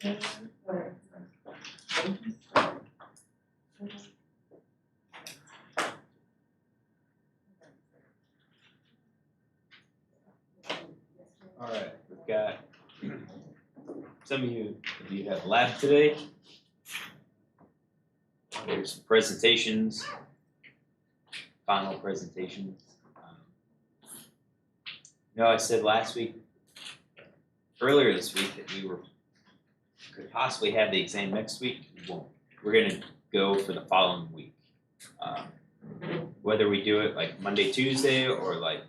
All right, we've got some of you have lab today. There's some presentations, final presentations. I said last week, earlier this week, that we could possibly have the exam next week. We won't. We're going to go for the following week. Whether we do it like Monday, Tuesday, or like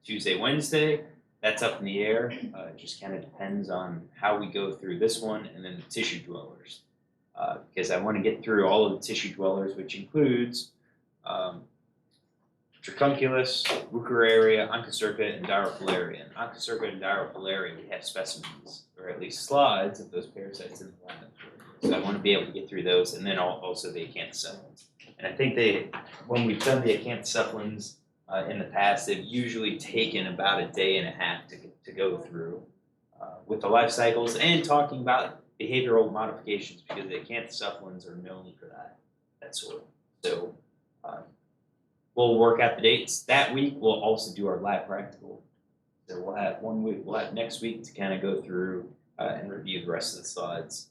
Tuesday, Wednesday, that's up in the air. It just kind of depends on how we go through this one and then the tissue dwellers. Because I want to get through all of the tissue dwellers, which includes Tricunculus, Wuchereria, Onchocerca, and Dirophilaria. And Onchocerca and Dirophilaria, we have specimens, or at least slides of those parasites in the lab. So I want to be able to get through those, and then also the Acanthocephalans. And I think when we've done the Acanthocephalans in the past, they've usually taken about a day and a half to go through with the life cycles and talking about behavioral modifications, because the Acanthocephalans are known for that sort. So we'll work out the dates. That week we'll also do our lab practical. So we'll have 1 week. We'll have next week to kind of go through and review the rest of the slides,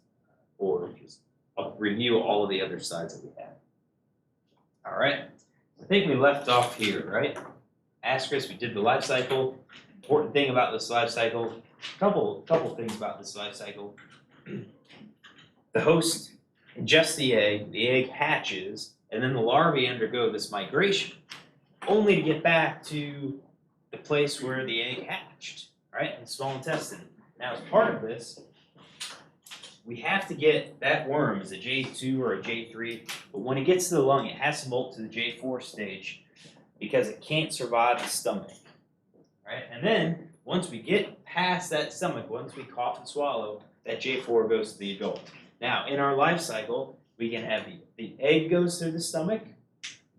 or just review all of the other slides that we have. All right. I think we left off here, right? Ascaris, we did the life cycle. Important thing about this life cycle, couple things about this life cycle. The host ingests the egg hatches, and then the larvae undergo this migration, only to get back to the place where the egg hatched, right, in the small intestine. Now, as part of this, we have to get that worm as a J2 or a J3, but when it gets to the lung, it has to molt to the J4 stage because it can't survive the stomach, right? And then, once we get past that stomach, once we cough and swallow, that J4 goes to the adult. Now, in our life cycle, we can have the egg goes through the stomach,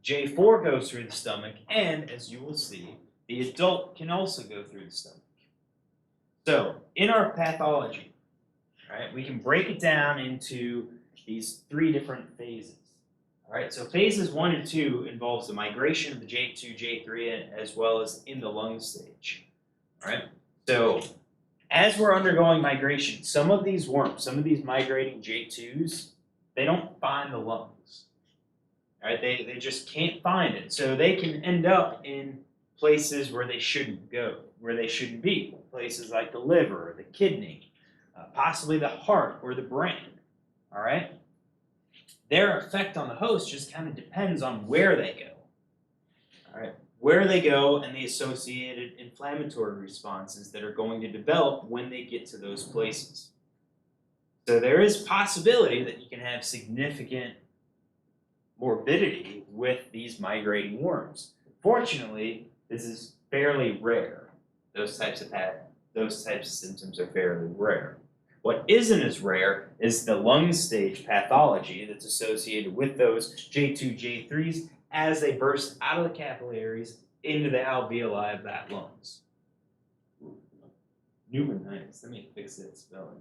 J4 goes through the stomach, and as you will see, the adult can also go through the stomach. So, in our pathology, right, we can break it down into these 3 different phases. All right, so phases 1 and 2 involves the migration of the J2, J3, as well as in the lung stage. All right, so as we're undergoing migration, some of these worms, some of these migrating J2s, they don't find the lungs. All right, they just can't find it. So they can end up in places where they shouldn't go, where they shouldn't be. Places like the liver or the kidney, possibly the heart or the brain. All right? Their effect on the host just kind of depends on where they go. All right? Where they go and the associated inflammatory responses that are going to develop when they get to those places. So there is possibility that you can have significant morbidity with these migrating worms. Fortunately, this is fairly rare. Those types of symptoms are fairly rare. What isn't as rare is the lung stage pathology that's associated with those J2, J3s as they burst out of the capillaries into the alveoli of that lungs. Pneumonitis. Let me fix that spelling.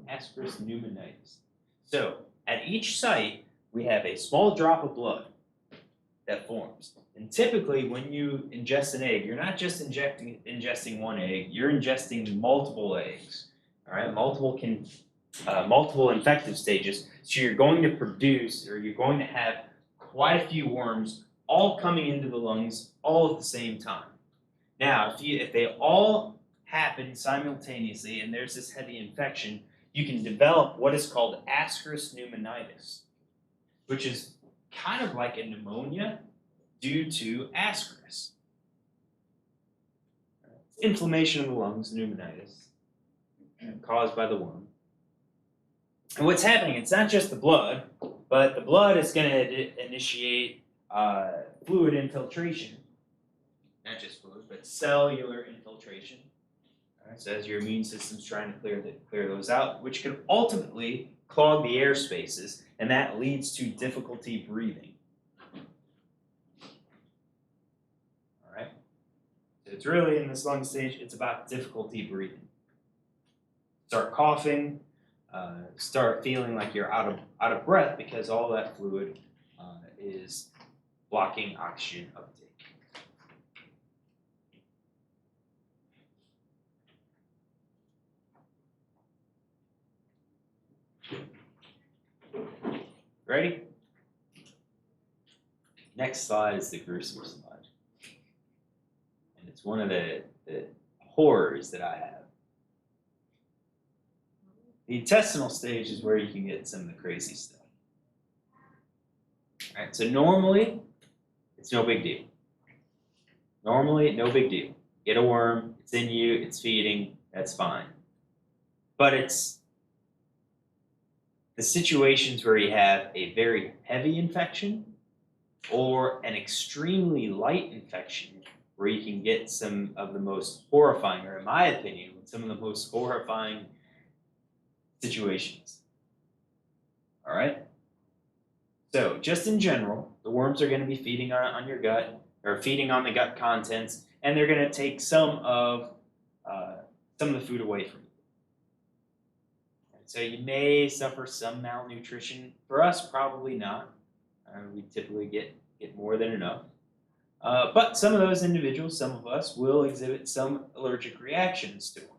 Asterisk Pneumonitis. So, at each site, we have a small drop of blood that forms. And typically, when you ingest an egg, you're not just ingesting one egg, you're ingesting multiple eggs. All right, multiple infective stages. So you're going to produce, or you're going to have quite a few worms all coming into the lungs all at the same time. Now, if they all happen simultaneously and there's this heavy infection, you can develop what is called Ascaris Pneumonitis, which is kind of like a pneumonia due to Ascaris. Inflammation of the lungs, pneumonitis, caused by the worm. And what's happening, it's not just the blood, but the blood is going to initiate fluid infiltration. Not just fluid, but cellular infiltration. Right, so as your immune system's trying to clear those out, which can ultimately clog the air spaces, and that leads to difficulty breathing. it's really in this lung stage, it's about difficulty breathing. Start coughing, start feeling like you're out of breath because all that fluid is blocking oxygen uptake. Ready? Next slide is the gruesome slide. And it's one of the horrors that I have. The intestinal stage is where you can get some of the crazy stuff. All right, so normally, it's no big deal. Normally, no big deal. Get a worm, it's in you, it's feeding, that's fine. But it's the situations where you have a very heavy infection or an extremely light infection where you can get some of the most horrifying, or in my opinion, some of the most horrifying situations. All right? So just in general, the worms are going to be feeding on your gut, or feeding on the gut contents, and they're going to take some of the food away from you. So you may suffer some malnutrition. For us, probably not. We typically get more than enough. But some of those individuals, some of us, will exhibit some allergic reactions to them.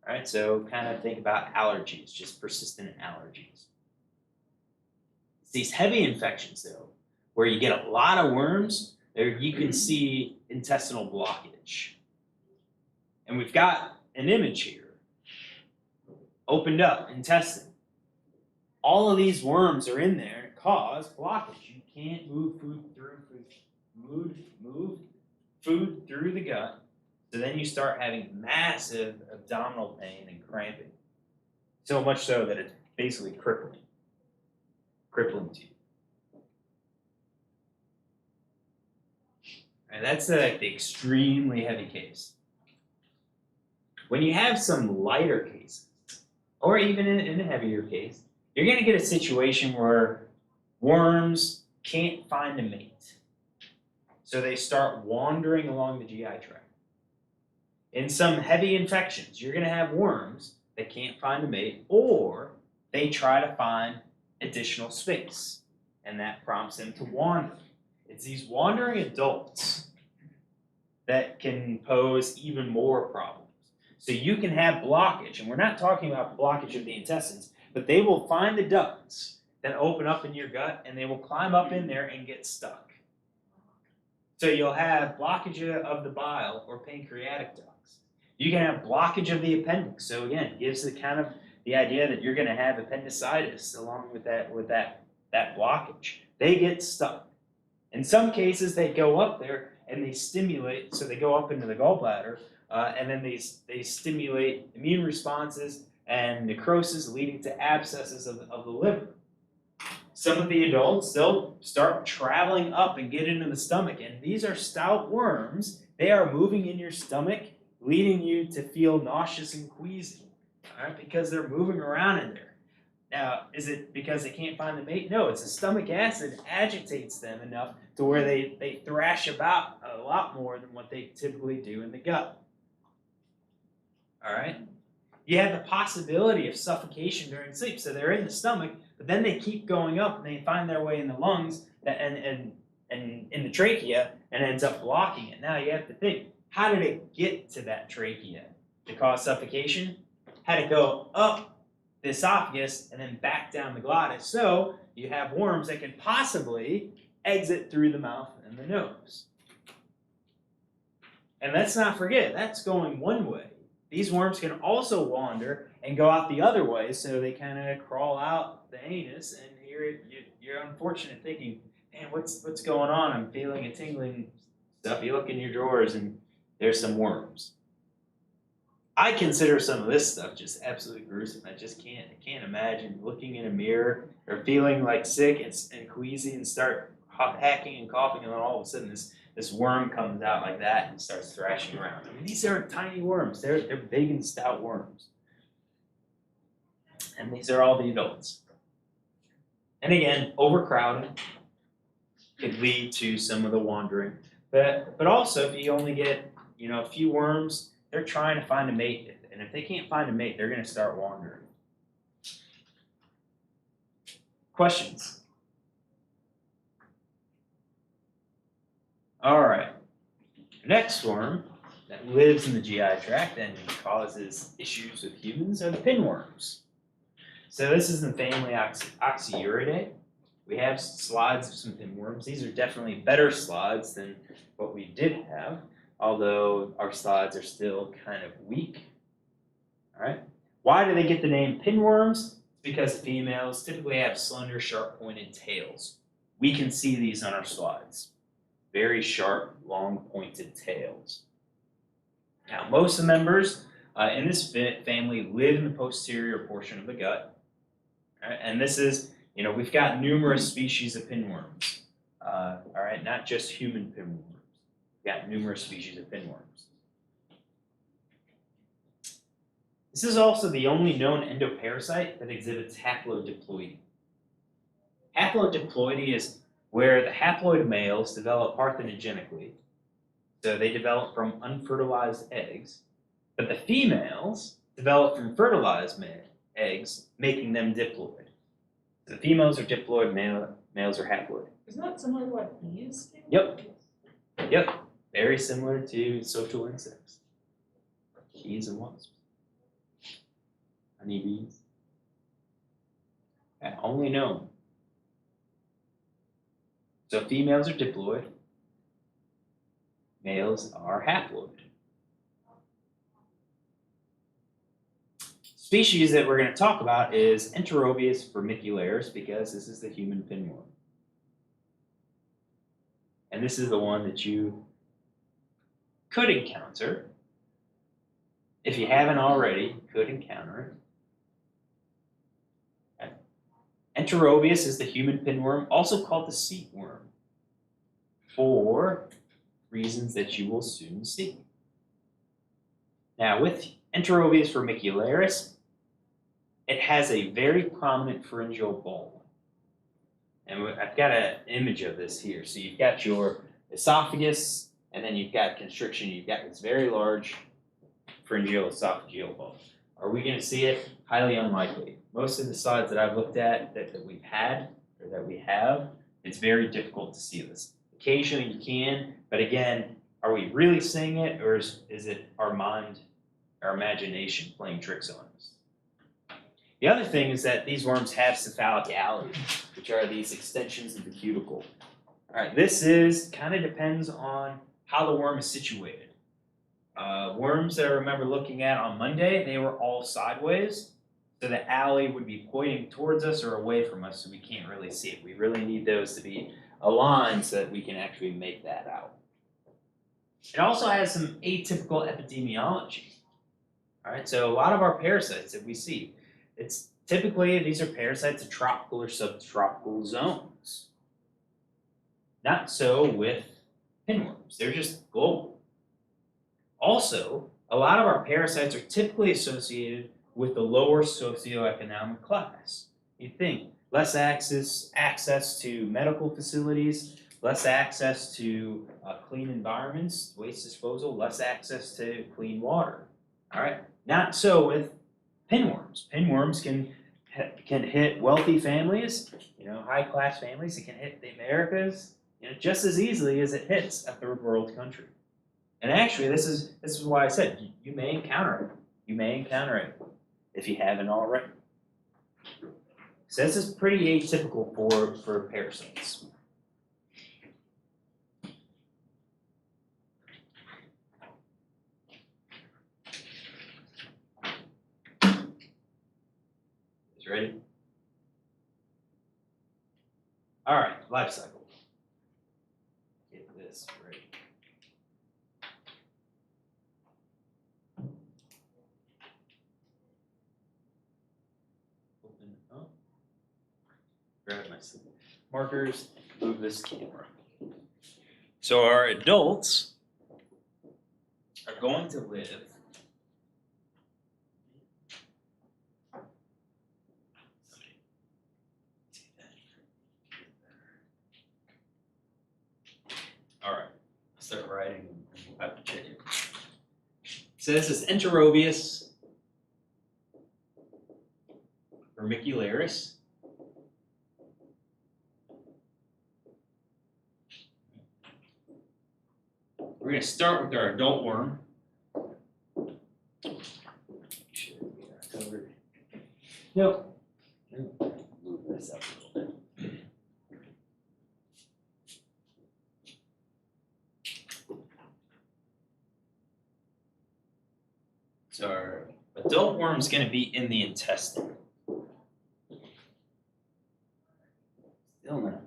All right, so kind of think about allergies, just persistent allergies. It's these heavy infections, though, where you get a lot of worms, there you can see intestinal blockage. And we've got an image here. Opened up intestine. All of these worms are in there and cause blockage. You can't move food through the gut. So then you start having massive abdominal pain and cramping. So much so that it's basically crippling to you. And that's the extremely heavy case. When you have some lighter cases, or even in a heavier case, you're going to get a situation where worms can't find a mate. So they start wandering along the GI tract. In some heavy infections, you're going to have worms that can't find a mate, or they try to find additional space, and that prompts them to wander. It's these wandering adults that can pose even more problems. So you can have blockage, and we're not talking about blockage of the intestines, but they will find the ducts that open up in your gut, and they will climb up in there and get stuck. So you'll have blockage of the bile or pancreatic ducts. You can have blockage of the appendix. So again, it gives the kind of the idea that you're going to have appendicitis along with that blockage. They get stuck. In some cases, they go up there and they stimulate, so they go up into the gallbladder, and then they stimulate immune responses and necrosis, leading to abscesses of the liver. Some of the adults, they'll start traveling up and get into the stomach, and these are stout worms. They are moving in your stomach, leading you to feel nauseous and queasy, all right, because they're moving around in there. Now, is it because they can't find the mate? No, it's the stomach acid agitates them enough to where they thrash about a lot more than what they typically do in the gut. All right? You have the possibility of suffocation during sleep. So they're in the stomach, but then they keep going up and they find their way in the lungs and in the trachea and ends up blocking it. Now you have to think, how did it get to that trachea to cause suffocation? Had to go up the esophagus and then back down the glottis. So you have worms that can possibly exit through the mouth and the nose. And let's not forget, that's going one way. These worms can also wander and go out the other way, so they kind of crawl out the anus, and you're unfortunate thinking, man, what's going on? I'm feeling a tingling stuff. You look in your drawers and there's some worms. I consider some of this stuff just absolutely gruesome. I can't imagine looking in a mirror or feeling like sick and queasy and start hacking and coughing, and then all of a sudden this worm comes out like that and starts thrashing around. I mean, these aren't tiny worms. They're big and stout worms. And these are all the adults. And again, overcrowding could lead to some of the wandering. But also, if you only get a few worms, they're trying to find a mate, and if they can't find a mate, they're going to start wandering. Questions? All right. Next worm that lives in the GI tract and causes issues with humans are the pinworms. So this is in the family Oxyuridae. We have slides of some pinworms. These are definitely better slides than what we did have, although our slides are still kind of weak. All right. Why do they get the name pinworms? It's because females typically have slender, sharp-pointed tails. We can see these on our slides. Very sharp, long-pointed tails. Now, most of the members in this family live in the posterior portion of the gut. All right, and this is, we've got numerous species of pinworms. All right, not just human pinworms. We've got numerous species of pinworms. This is also the only known endoparasite that exhibits haplodiploidy. Haplodiploidy is where the haploid males develop parthenogenically. So they develop from unfertilized eggs, but the females develop from fertilized eggs, making them diploid. So the females are diploid, males are haploid. Isn't that similar to what bees do? Yep. Very similar to social insects. Bees and wasps. Honeybees. And only known. So females are diploid, males are haploid. Species that we're going to talk about is Enterobius vermicularis, because this is the human pinworm. And this is the one that you could encounter. If you haven't already, you could encounter it. Okay. Enterobius is the human pinworm, also called the seat worm, for reasons that you will soon see. Now, with Enterobius vermicularis, it has a very prominent pharyngeal bulb. And I've got an image of this here. So you've got your esophagus, and then you've got constriction. You've got this very large pharyngeal esophageal bulb. Are we going to see it? Highly unlikely. Most of the slides that I've looked at that we've had, or that we have, it's very difficult to see this. Occasionally you can, but again, are we really seeing it, or is it our mind, our imagination playing tricks on us? The other thing is that these worms have cephalic alli, which are these extensions of the cuticle. All right, this kind of depends on how the worm is situated. Worms that I remember looking at on Monday, they were all sideways. So the alli would be pointing towards us or away from us, so we can't really see it. We really need those to be aligned so that we can actually make that out. It also has some atypical epidemiology. All right, so a lot of our parasites that we see, it's typically these are parasites of tropical or subtropical zones. Not so with pinworms, they're just global. Also, a lot of our parasites are typically associated with the lower socioeconomic class. You think less access to medical facilities, less access to clean environments, waste disposal, less access to clean water. All right, not so with pinworms. Pinworms can hit wealthy families, high-class families. It can hit the Americas, just as easily as it hits a third-world country. And actually, this is why I said you may encounter it. You may encounter it if you haven't already. So this is pretty atypical for parasites. Is ready? All right, life cycle. Get this ready. Open up. Grab my markers, move this camera. So our adults are going to live all right, start writing. I have to check it. So this is Enterobius, vermicularis. We're going to start with our adult worm. Covered. Nope. Move this up a little bit. So our adult worm is going to be in the intestine. Still not.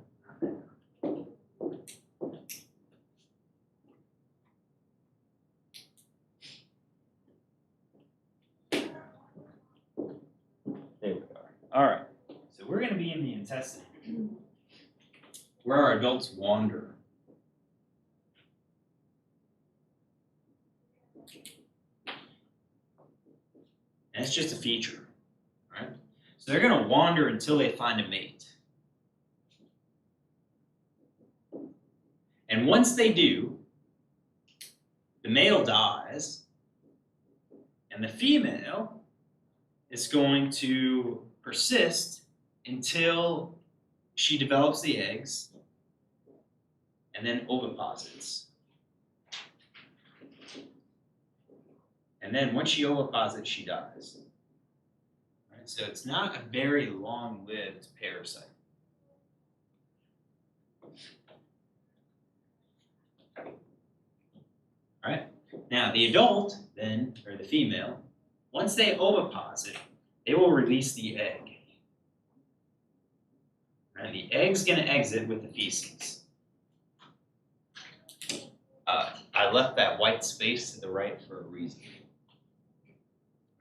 There we are. All right. So we're going to be in the intestine, where our adults wander. And it's just a feature, right? So they're going to wander until they find a mate. And once they do, the male dies, and the female is going to persist until she develops the eggs and then oviposits. And then once she oviposits, she dies. Right? So it's not a very long-lived parasite. All right. Now the adult, then, or the female, once they oviposit, they will release the egg. And the egg's going to exit with the feces. I left that white space to the right for a reason.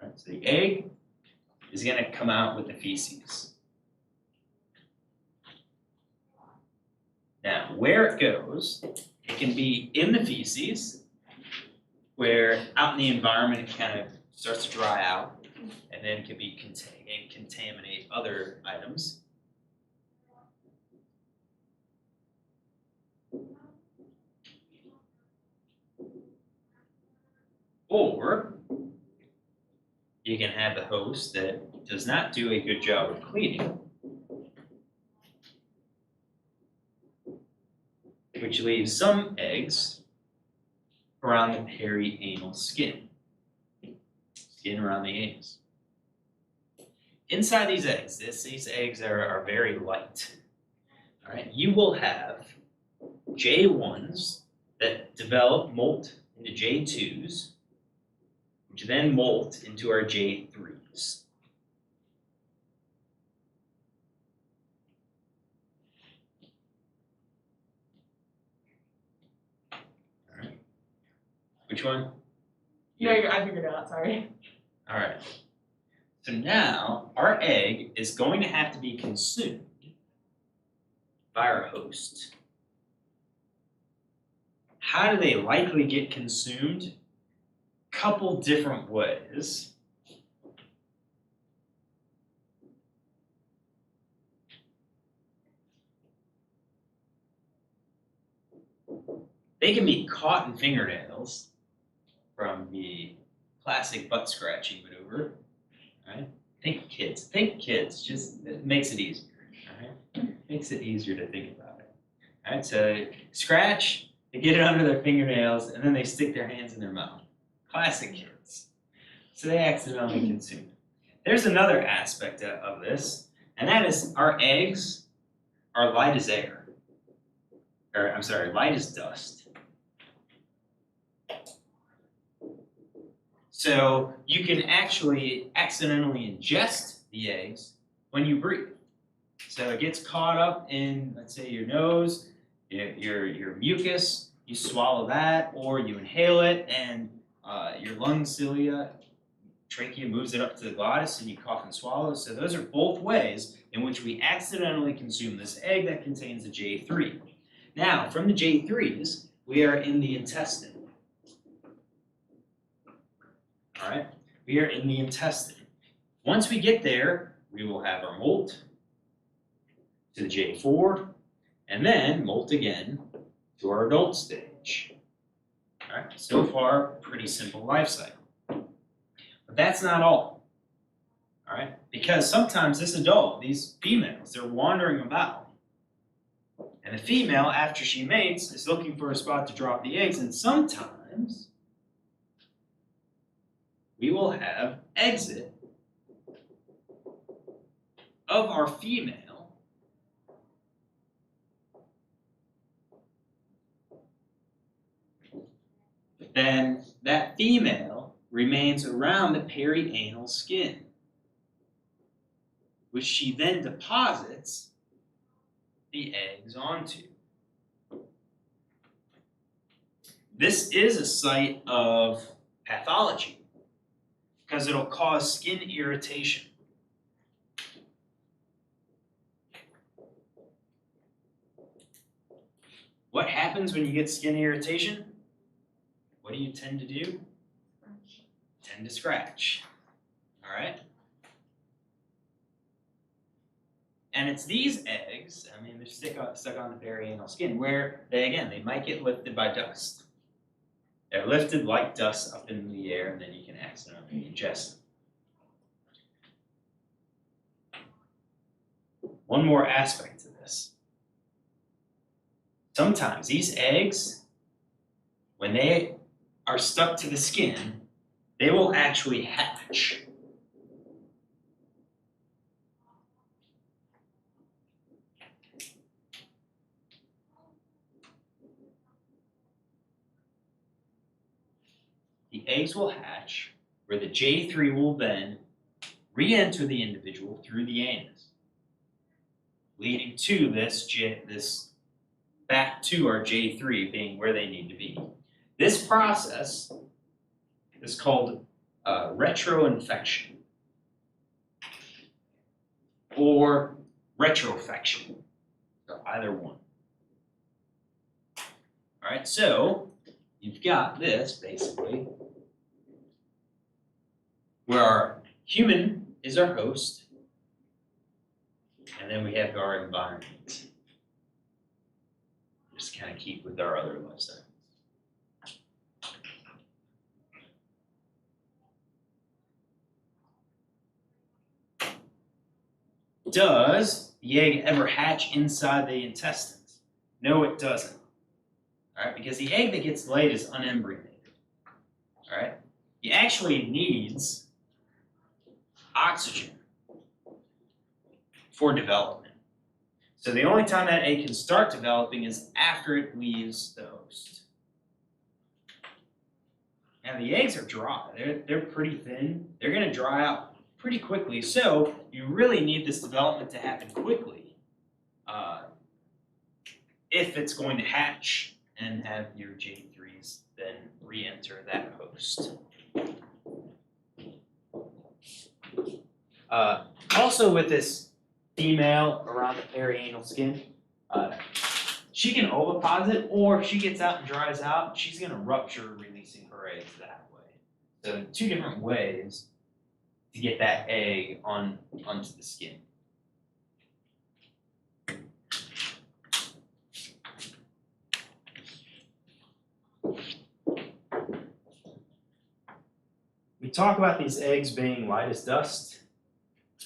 Right, so the egg is going to come out with the feces. Now, where it goes, it can be in the feces, where out in the environment it kind of starts to dry out, and then can be contaminate other items. Or you can have the host that does not do a good job of cleaning, which leaves some eggs around the perianal skin around the anus. Inside these eggs, these eggs are very light. All right, you will have J1s that develop, molt into J2s, which then molt into our J3s. All right. Which one? No, I figured it out, sorry. All right. So now our egg is going to have to be consumed by our host. How do they likely get consumed? Couple different ways. They can be caught in fingernails from the classic butt scratching maneuver. Right? Think kids, just it makes it easier. All right? Makes it easier to think about it. All right, so scratch, they get it under their fingernails, and then they stick their hands in their mouth. Classic kids. So they accidentally consume it. There's another aspect of this, and that is our eggs are light as air. Or, I'm sorry, light as dust. So you can actually accidentally ingest the eggs when you breathe. So it gets caught up in, let's say, your nose, your mucus, you swallow that, or you inhale it, and your lung cilia, trachea moves it up to the glottis, and you cough and swallow. So those are both ways in which we accidentally consume this egg that contains a J3. Now, from the J3s, we are in the intestine. All right, we are in the intestine. Once we get there, we will have our molt to the J4, and then molt again to our adult stage. All right, so far, pretty simple life cycle. But that's not all. All right? Because sometimes this adult, these females, they're wandering about. And the female, after she mates, is looking for a spot to drop the eggs. And sometimes we will have exit of our female but then that female remains around the perianal skin, which she then deposits the eggs onto. This is a site of pathology because it'll cause skin irritation. What happens when you get skin irritation? What do you tend to do? Tend to scratch. All right? And it's these eggs, I mean, they're stuck on the perianal skin, where they might get lifted by dust. They're lifted like dust up in the air, and then you can accidentally ingest them. One more aspect to this. Sometimes these eggs, when they are stuck to the skin, they will actually hatch. The eggs will hatch, where the J3 will then re-enter the individual through the anus, leading to this back to our J3 being where they need to be. This process is called retroinfection or retroinfection, so either one. All right, so you've got this basically where our human is our host, and then we have our environment. Just kind of keep with our other lifestyle. Does the egg ever hatch inside the intestines? No, it doesn't. All right, because the egg that gets laid is unembryonated. All right, it actually needs oxygen for development. So the only time that egg can start developing is after it leaves the host. Now the eggs are dry. They're pretty thin. They're going to dry out pretty quickly. So you really need this development to happen quickly if it's going to hatch and have your J3s then re-enter that host. Also with this female around the perianal skin, she can oviposit, or if she gets out and dries out, she's going to rupture, releasing her eggs that way. So 2 different ways to get that egg onto the skin. We talk about these eggs being light as dust.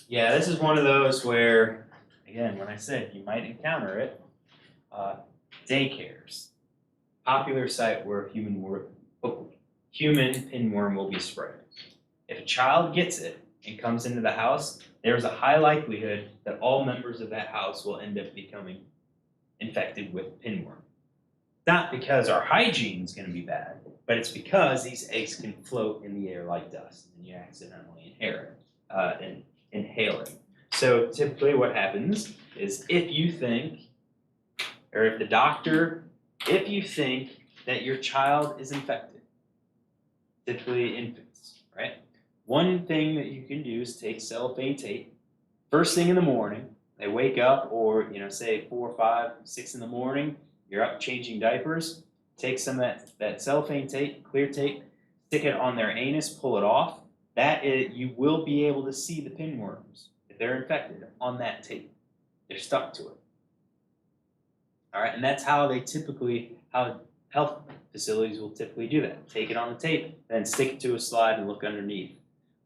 Yeah, this is one of those where, again, when I said you might encounter it, daycares, popular site where human pinworm will be spread. If a child gets it and comes into the house, there's a high likelihood that all members of that house will end up becoming infected with pinworm. Not because our hygiene is going to be bad, but it's because these eggs can float in the air like dust, and you accidentally inhale it. So typically what happens is if you think that your child is infected, typically infants, right? One thing that you can do is take cellophane tape. First thing in the morning, they wake up, or say 4, 5, 6 in the morning, you're up changing diapers, take some of that cellophane tape, clear tape, stick it on their anus, pull it off. You will be able to see the pinworms, if they're infected, on that tape. They're stuck to it. All right, and that's how how health facilities will typically do that. Take it on the tape, then stick it to a slide and look underneath.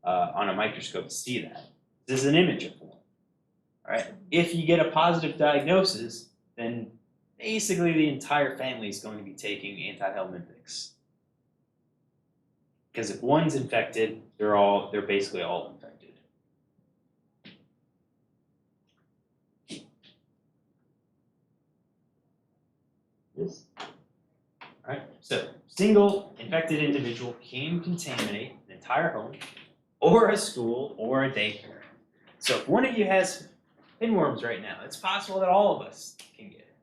on a microscope to see that. This is an image of one. All right. If you get a positive diagnosis, then basically the entire family is going to be taking antihelminthics. Because if one's infected, they're basically all infected. This. All right. So single infected individual can contaminate an entire home, or a school, or a daycare. So if one of you has pinworms right now, it's possible that all of us can get it.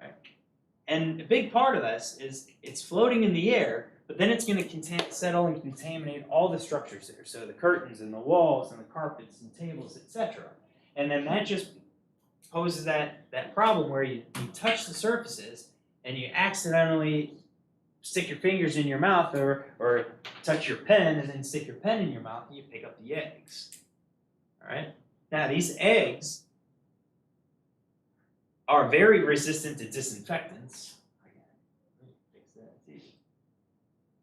Right? And a big part of this is it's floating in the air, but then it's going to settle and contaminate all the structures there. So the curtains and the walls and the carpets and tables, etc. And then that just poses that problem where you touch the surfaces and you accidentally stick your fingers in your mouth or touch your pen and then stick your pen in your mouth and you pick up the eggs. All right? Now, these eggs are very resistant to disinfectants,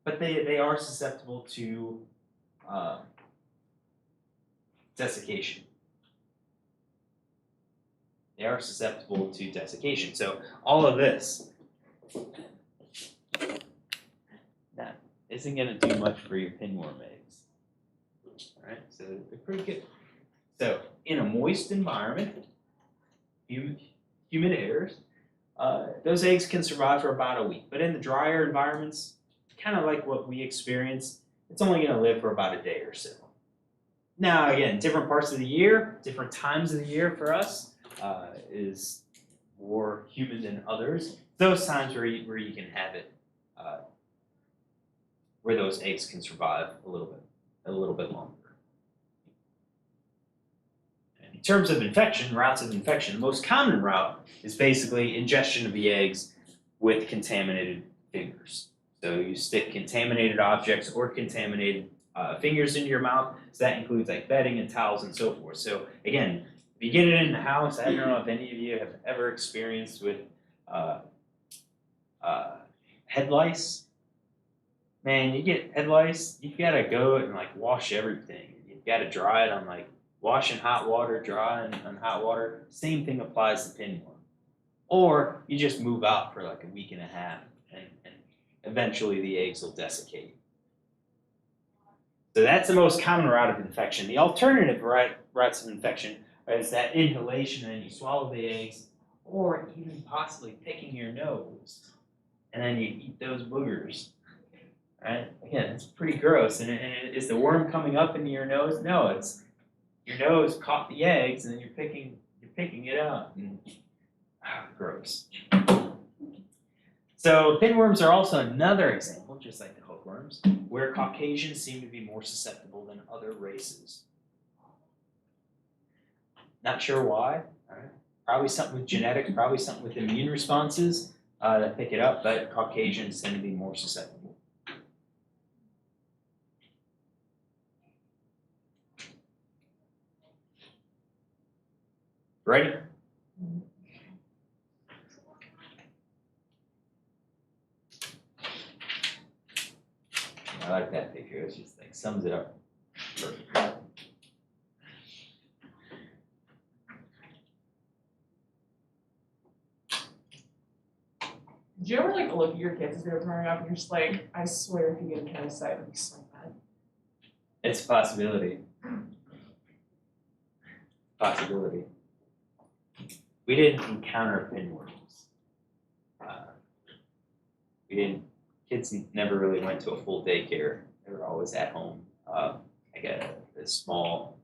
but they are susceptible to desiccation. They are susceptible to desiccation. So all of this that isn't going to do much for your pinworm eggs. All right, so they're pretty good. So in a moist environment, humid airs, those eggs can survive for about a week. But in the drier environments, kind of like what we experience, it's only going to live for about a day or so. Now, again, different parts of the year, different times of the year for us is more humid than others. Those times where you can have it, where those eggs can survive a little bit longer. In terms of infection, routes of infection, the most common route is basically ingestion of the eggs with contaminated fingers. So you stick contaminated objects or contaminated fingers into your mouth. So that includes like bedding and towels and so forth. So again, if you get it in the house, I don't know if any of you have ever experienced with head lice. Man, you get head lice, you've got to go and like wash everything. You've got to dry it on like wash in hot water, dry on hot water. Same thing applies to pinworm. Or you just move out for like a week and a half and eventually the eggs will desiccate. So that's the most common route of infection. The alternative routes of infection is that inhalation and you swallow the eggs, or even possibly picking your nose and then you eat those boogers. Right? Again, it's pretty gross. And is the worm coming up into your nose? No, it's your nose caught the eggs and then you're picking it out. And, gross. So pinworms are also another example, just like the hookworms, where Caucasians seem to be more susceptible than other races. Not sure why. All right. Probably something with genetics, probably something with immune responses that pick it up, but Caucasians tend to be more susceptible. Ready? I like that picture. It's just like sums it up perfectly. Did you ever like look at your kids as they were growing up and you're just like, I swear if you get a parasite, it'll be so bad. It's a possibility. Possibility. We didn't encounter pinworms. Kids never really went to a full daycare. They were always at home. I got a small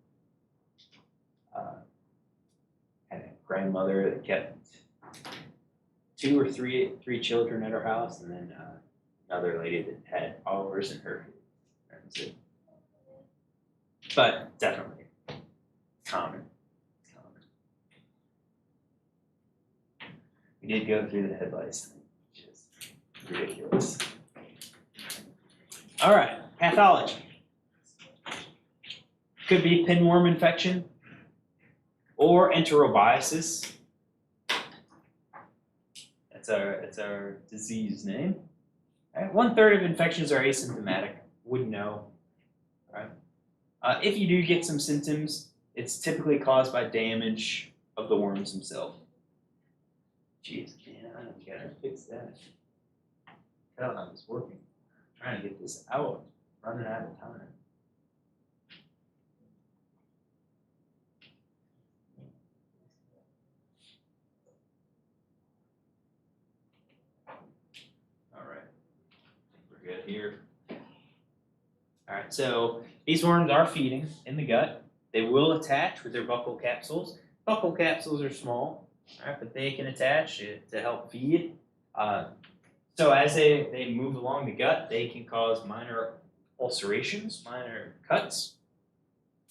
had a grandmother that kept 2 or 3 children at her house, and then another lady that had all hers and her kids. But definitely common. We did go through the head lice thing, which is ridiculous. All right, pathology. Could be pinworm infection or enterobiasis. That's our disease name. All right, 1/3 of infections are asymptomatic. Wouldn't know. All right. If you do get some symptoms, it's typically caused by damage of the worms themselves. Jeez, man, I gotta fix that. Hell, I was working, trying to get this out, running out of time. All right, we're good here. All right, so these worms are feeding in the gut. They will attach with their buccal capsules. Buccal capsules are small, all right, but they can attach to help feed. So as they move along the gut, they can cause minor ulcerations, minor cuts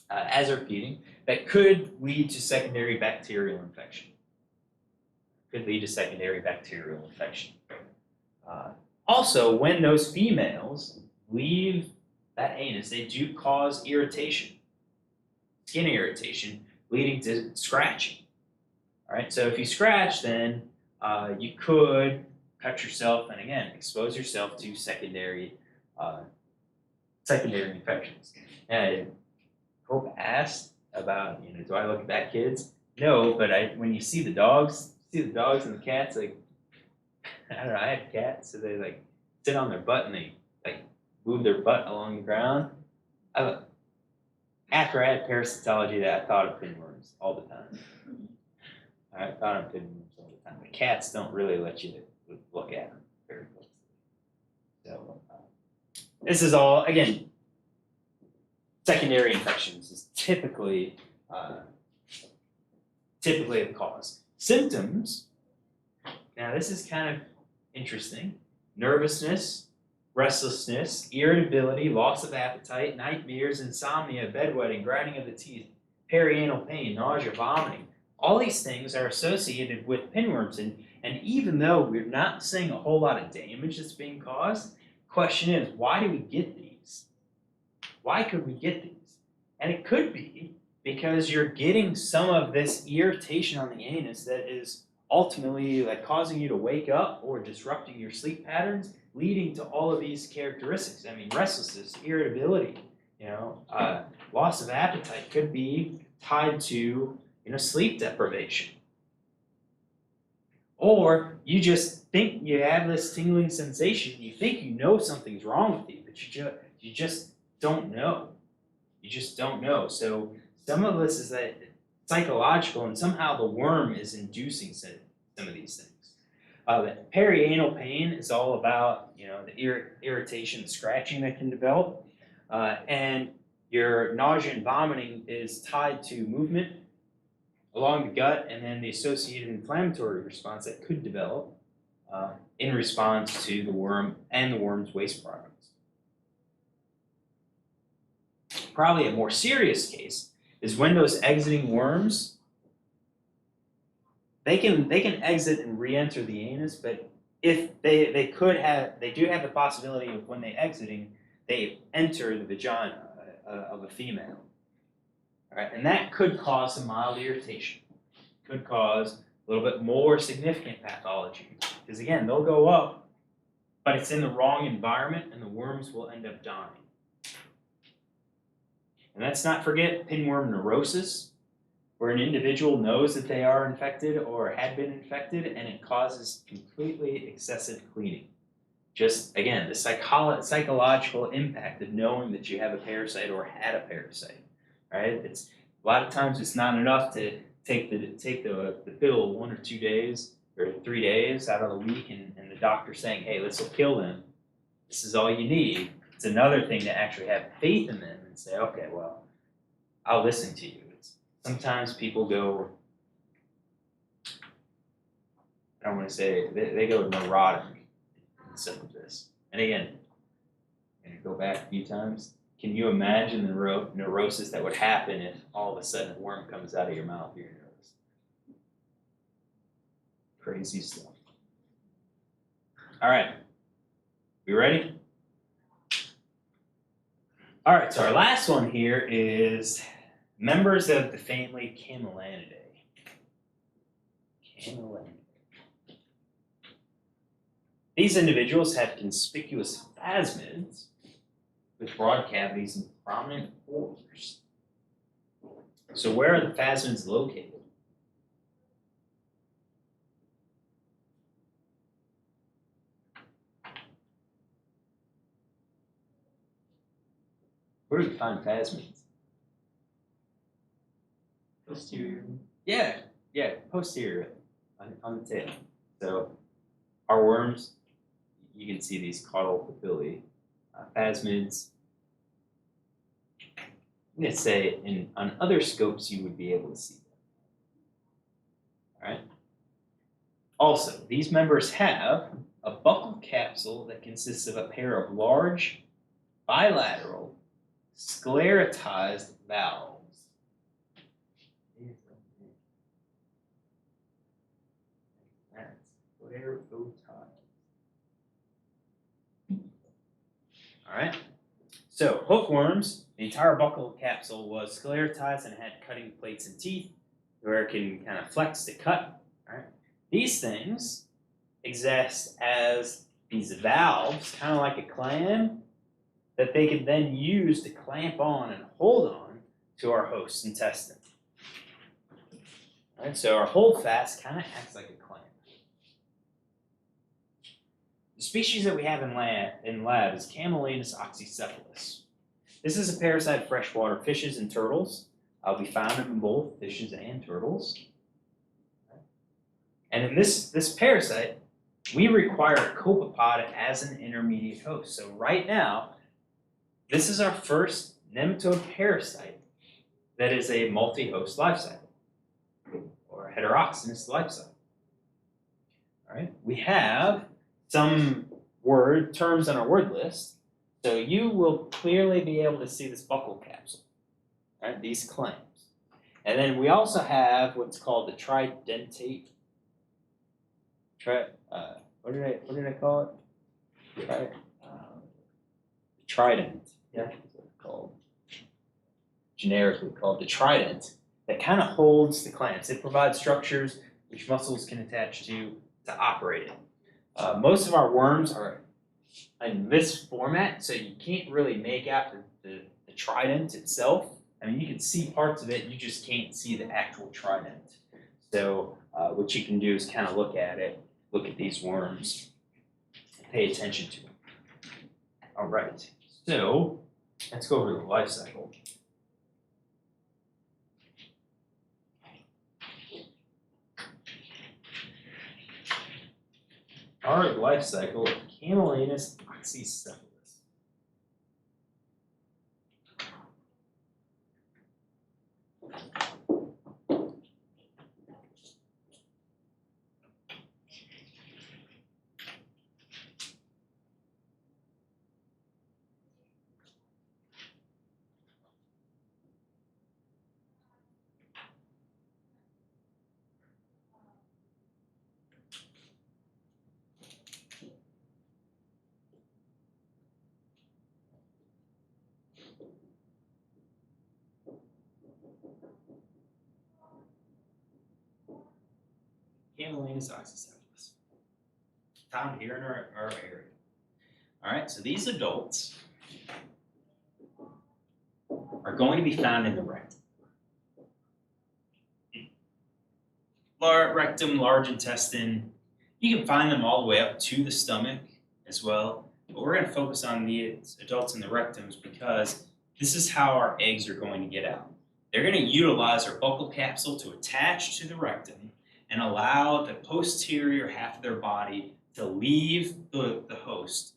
as they're feeding that could lead to secondary bacterial infection. Also, when those females leave that anus, they do cause irritation, skin irritation, leading to scratching. All right, so if you scratch, then you could cut yourself and again expose yourself to secondary infections. And Hope asked about, do I look at bad kids? No, but when you see the dogs and the cats, like I don't know, I have cats, so they like sit on their butt and they like move their butt along the ground. After I had parasitology, I thought of pinworms all the time. I thought of pinworms all the time. The cats don't really let you look at them very closely. So this is all, again, secondary infections is typically the cause. Symptoms, now this is kind of interesting. Nervousness, restlessness, irritability, loss of appetite, nightmares, insomnia, bedwetting, grinding of the teeth, perianal pain, nausea, vomiting. All these things are associated with pinworms, and even though we're not seeing a whole lot of damage that's being caused, the question is, why do we get these? Why could we get these? And it could be because you're getting some of this irritation on the anus that is ultimately like causing you to wake up or disrupting your sleep patterns, leading to all of these characteristics. I mean, restlessness, irritability, loss of appetite could be tied to sleep deprivation. Or you just think you have this tingling sensation, you think you know something's wrong with you, but you just don't know. You just don't know. So some of this is that psychological, and somehow the worm is inducing some of these things. The perianal pain is all about the irritation, the scratching that can develop, and your nausea and vomiting is tied to movement along the gut, and then the associated inflammatory response that could develop in response to the worm and the worm's waste products. Probably a more serious case is when those exiting worms, they can exit and re-enter the anus, but if they do have the possibility of when they're exiting, they enter the vagina of a female. All right, and that could cause some mild irritation, could cause a little bit more significant pathology, because again, they'll go up, but it's in the wrong environment, and the worms will end up dying. And let's not forget pinworm neurosis, where an individual knows that they are infected or had been infected, and it causes completely excessive cleaning. Just, again, the psychological impact of knowing that you have a parasite or had a parasite. Right? It's a lot of times it's not enough to take the pill 1 or 2 days or 3 days out of the week, and the doctor saying, hey, this will kill them. This is all you need. It's another thing to actually have faith in them and say, okay, well, I'll listen to you. Sometimes people go, I don't want to say, they go neurotic in some of this. And again, I'm going to go back a few times. Can you imagine the neurosis that would happen if all of a sudden a worm comes out of your mouth or your nose? Crazy stuff. All right. We ready? All right, so our last one here is members of the family Camallanus. These individuals have conspicuous phasmids with broad cavities and prominent pores. So where are the phasmids located? Where do we find phasmids? Posterior. Yeah, posterior on the tail. So our worms, you can see these caudal papillae. Phasmids, I'm gonna say on other scopes you would be able to see them. All right. Also, these members have a buccal capsule that consists of a pair of large bilateral sclerotized valves. That's sclerotized. All right. So hookworms, the entire buccal capsule was sclerotized and had cutting plates and teeth where it can kind of flex to cut. All right. These things exist as these valves, kind of like a clam, that they can then use to clamp on and hold on to our host intestine. All right, so our holdfast kind of acts like a clamp. The species that we have in lab is Camallanus oxycephalus. This is a parasite of freshwater fishes and turtles. We found it in both fishes and turtles. And in this parasite, we require a copepod as an intermediate host. So right now, this is our first nematode parasite that is a multi-host life cycle, or a heteroxynous life cycle. All right, we have some terms on our word list, so you will clearly be able to see this buccal capsule, right? These clams. And then we also have what's called the tridentate. What did I call it? Trident. Yeah, that's what it's called. Generically called the trident, that kind of holds the clamps. It provides structures which muscles can attach to operate it. Most of our worms are in this format, so you can't really make out the trident itself. I mean, you can see parts of it, you just can't see the actual trident. So what you can do is kind of look at it, look at these worms, and pay attention to them. All right, so let's go over the life cycle. Our life cycle of Camallanus oxycephalus. Camallanus oxycephalus, found here in our area. All right, so these adults are going to be found in the rectum. Rectum, large intestine. You can find them all the way up to the stomach as well, but we're going to focus on the adults in the rectums because this is how our eggs are going to get out. They're going to utilize our buccal capsule to attach to the rectum and allow the posterior half of their body to leave the host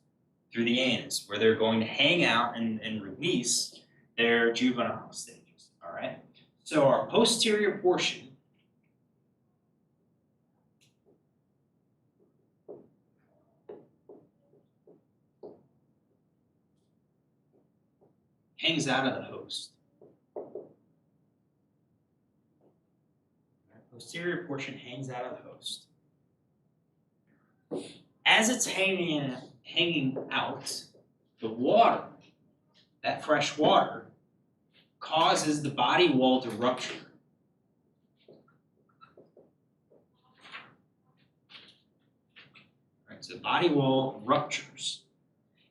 through the anus, where they're going to hang out and release their juvenile stages, all right? So our posterior portion hangs out of the host. Posterior portion hangs out of the host. As it's hanging out, the water, that fresh water, causes the body wall to rupture. Right, so the body wall ruptures.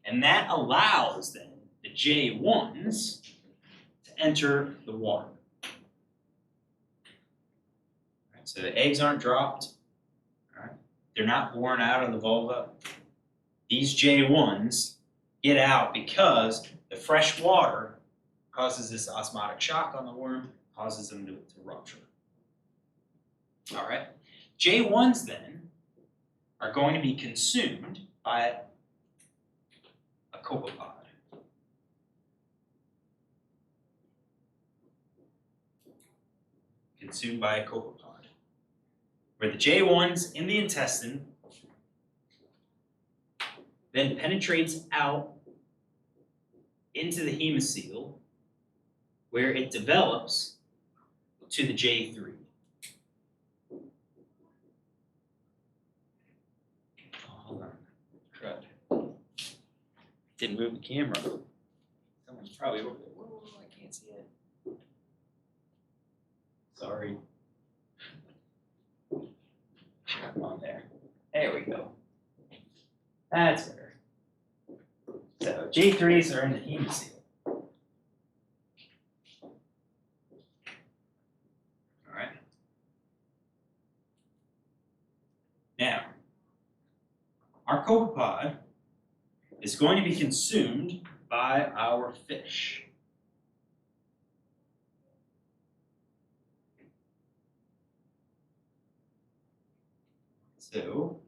And that allows then the J1s to enter the water. Alright, so the eggs aren't dropped. Alright, they're not born out of the vulva. These J1s get out because the fresh water causes this osmotic shock on the worm, causes them to rupture. Alright, J1s then are going to be consumed by a copepod. Consumed by a copepod. Where the J1s in the intestine then penetrates out into the hemocoel where it develops to the J3. Hold on. Crud. Didn't move the camera. Someone's probably over there. Whoa, I can't see it. Sorry. Come on there. There we go. That's better. So J3s are in the hemocoel. Alright. Now, our copepod is going to be consumed by our fish. So,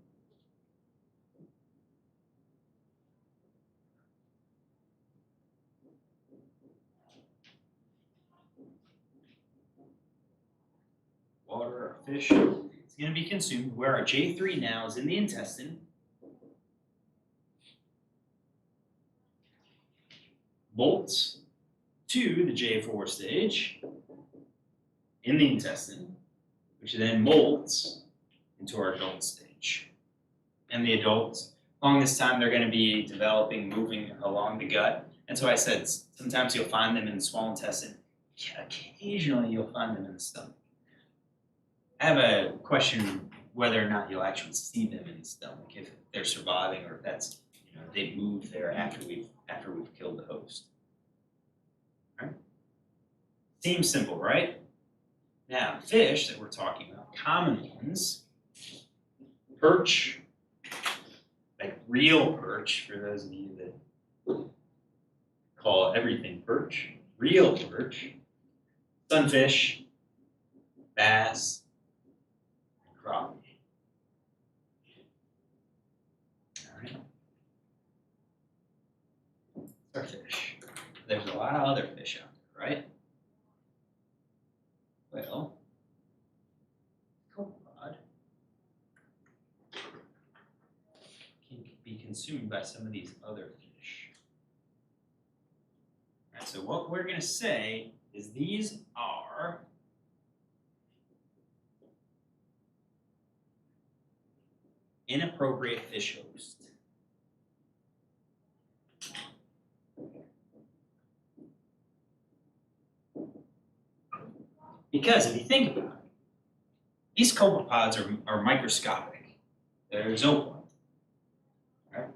water or fish is going to be consumed where our J3 now is in the intestine. Bolts to the J4 stage in the intestine, which then molts into our adult stage. And the adults, along this time, they're going to be developing, moving along the gut. And so I said, sometimes you'll find them in the small intestine. Occasionally, you'll find them in the stomach. I have a question whether or not you'll actually see them in the stomach, if they're surviving or if that's, they move there after we've killed the host. All right? Seems simple, right? Now, fish that we're talking about, common ones, perch, like real perch, for those of you that call everything perch, real perch, sunfish, bass, and crappie. All right. Starfish. There's a lot of other fish out there, right? Well, copepod can be consumed by some of these other fish. All right, so what we're going to say is these are inappropriate fish hosts. Because if you think about it, these copepods are microscopic. They're zooplankton. Right?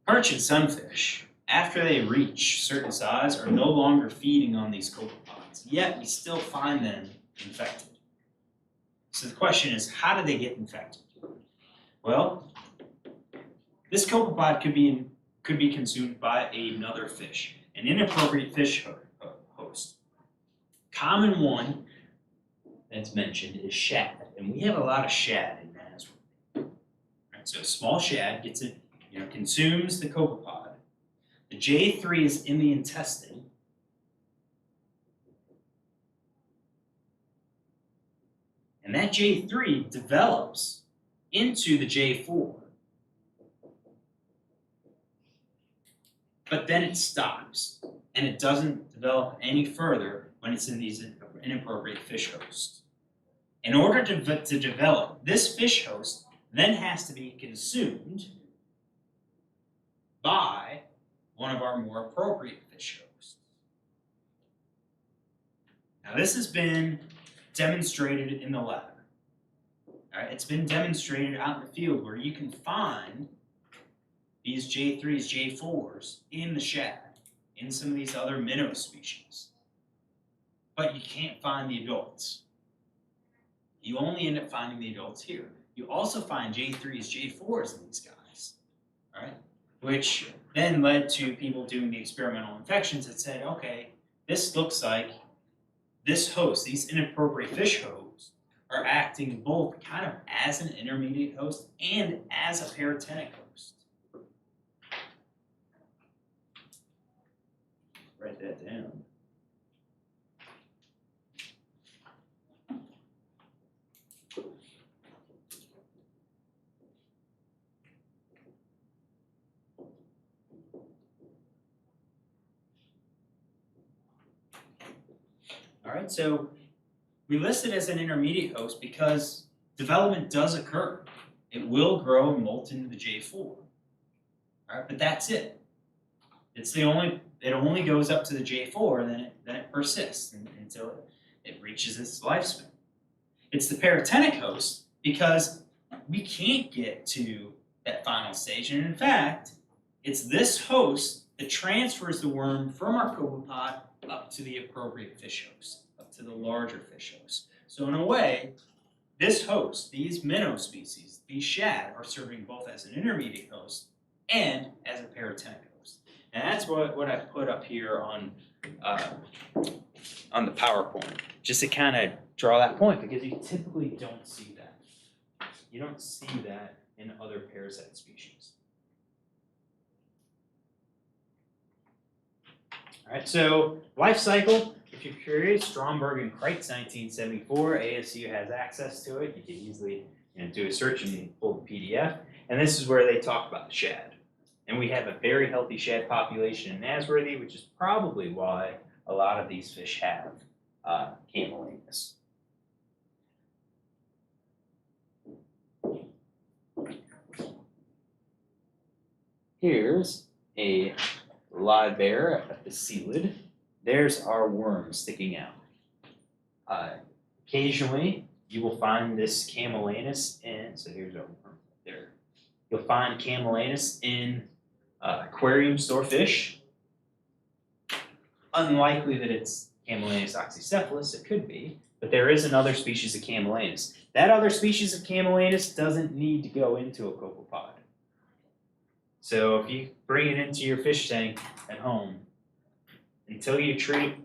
Perch and sunfish, after they reach certain size, are no longer feeding on these copepods. Yet we still find them infected. So the question is, how do they get infected? Well, this copepod could be consumed by another fish, an inappropriate fish host. Common one that's mentioned is shad, and we have a lot of shad in Nazareth. Right, so a small shad gets it, consumes the copepod. The J3 is in the intestine. And that J3 develops into the J4. But then it stops, and it doesn't develop any further when it's in these inappropriate fish hosts. In order to develop, this fish host then has to be consumed by one of our more appropriate fish hosts. Now this has been demonstrated in the lab. All right, it's been demonstrated out in the field where you can find these J3s, J4s in the shad, in some of these other minnow species. But you can't find the adults. You only end up finding the adults here. You also find J3s, J4s in these guys, all right? Which then led to people doing the experimental infections that said, okay, this looks like this host, these inappropriate fish hosts, are acting both kind of as an intermediate host and as a paratenic host. Write that down. All right, so we list it as an intermediate host because development does occur. It will grow and molt into the J4. All right, but that's it. It only goes up to the J4, then it persists until it reaches its lifespan. It's the paratenic host because we can't get to that final stage, and in fact, it's this host that transfers the worm from our copepod up to the appropriate fish host, up to the larger fish host. So in a way, this host, these minnow species, these shad, are serving both as an intermediate host and as a paratenic host. And that's what I put up here on the PowerPoint, just to kind of draw that point, because you typically don't see that. You don't see that in other parasite species. All right, so life cycle, if you're curious, Stromberg and Kreitz, 1974, ASU has access to it. You can easily do a search and pull the PDF. And this is where they talk about the shad. And we have a very healthy shad population in Nasworthy, which is probably why a lot of these fish have Camallanus. Here's a live bear at the sealid. There's our worm sticking out. Occasionally, you will find this Camallanus in, so here's our worm there. You'll find Camallanus in aquarium store fish. Unlikely that it's Camallanus oxycephalus, it could be, but there is another species of Camallanus. That other species of Camallanus doesn't need to go into a copepod. So if you bring it into your fish tank at home, until you treat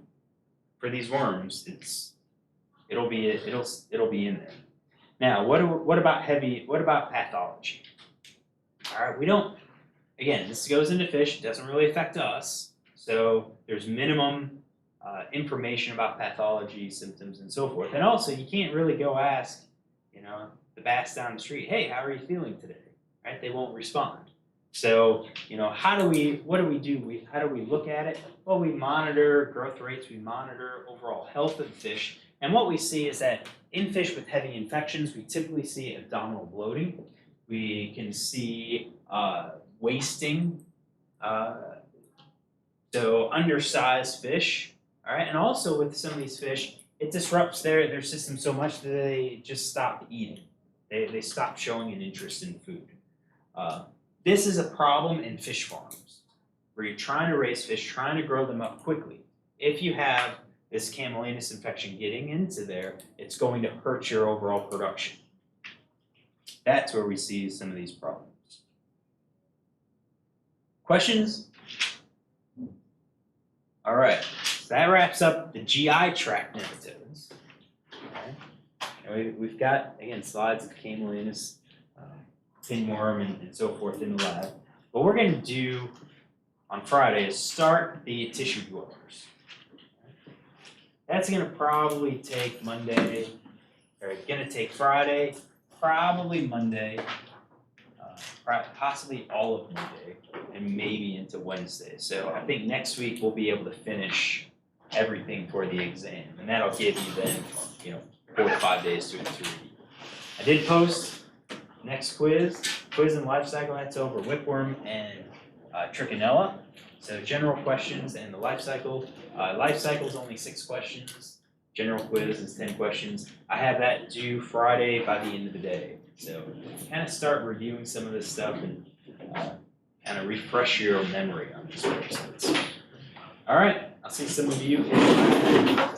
for these worms, it'll be in there. Now, what about pathology? All right, we don't. Again, this goes into fish. It doesn't really affect us. So there's minimum information about pathology, symptoms, and so forth. And also, you can't really go ask, the bass down the street, hey, how are you feeling today? Right? They won't respond. So, what do we do? How do we look at it? Well, we monitor growth rates, we monitor overall health of the fish, and what we see is that in fish with heavy infections, we typically see abdominal bloating. We can see wasting, so undersized fish, all right? And also with some of these fish, it disrupts their system so much that they just stop eating. They stop showing an interest in food. This is a problem in fish farms where you're trying to raise fish, trying to grow them up quickly. If you have this Camallanus infection getting into there, it's going to hurt your overall production. That's where we see some of these problems. Questions? All right, so that wraps up the GI tract nematodes. Okay. And we've got, again, slides of Camallanus, Pinworm, and so forth in the lab. What we're going to do on Friday is start the tissue dwellers. That's going to probably take Monday, or going to take Friday, probably Monday, possibly all of Monday, and maybe into Wednesday. So I think next week we'll be able to finish everything for the exam, and that'll give you then, 4 to 5 days to review. I did post next quiz and life cycle, that's over whipworm and trichinella. So general questions and the life cycle. Life cycle is only 6 questions. General quiz is 10 questions. I have that due Friday by the end of the day. So kind of start reviewing some of this stuff and kind of of refresh your memory on these parasites. All right, I'll see some of you in